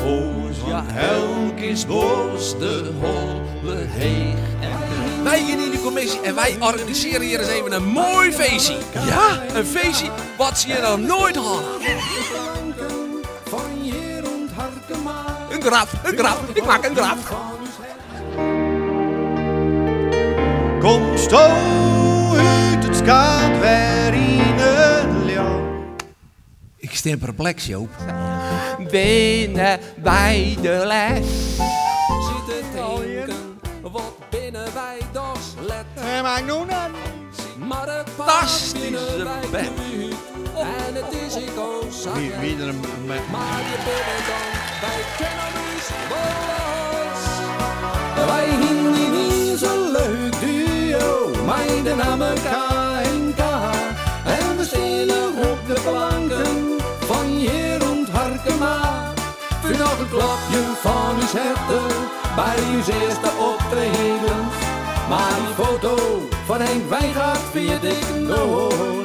boos, ja, elk is boos, de holle heeg en de... Wij in de commissie en wij organiseren hier eens even een mooi feestje. Ja, een feestje wat ze hier nog nooit hadden. Een grap, ik maak een grap. Kom sto uit het skaat weer in het licht. Ik sta perplex, Joop. Binnen bij de les. Zitten denken, wat binnen wij das let. Maar nu dan? Maar het Fantastische bed. En het is ik ook zacht. Wie er een... Maar je binnen dan, wij kennen ons los. Wij hingen niet zo leuk duo, meiden aan elkaar en kaar. En we stelen op de planken van Jeroen Harkema. Voor nog een klapje van uw herten bij uw eerste optreden. Maar die foto van Henk Wijngaard vind ik nooit.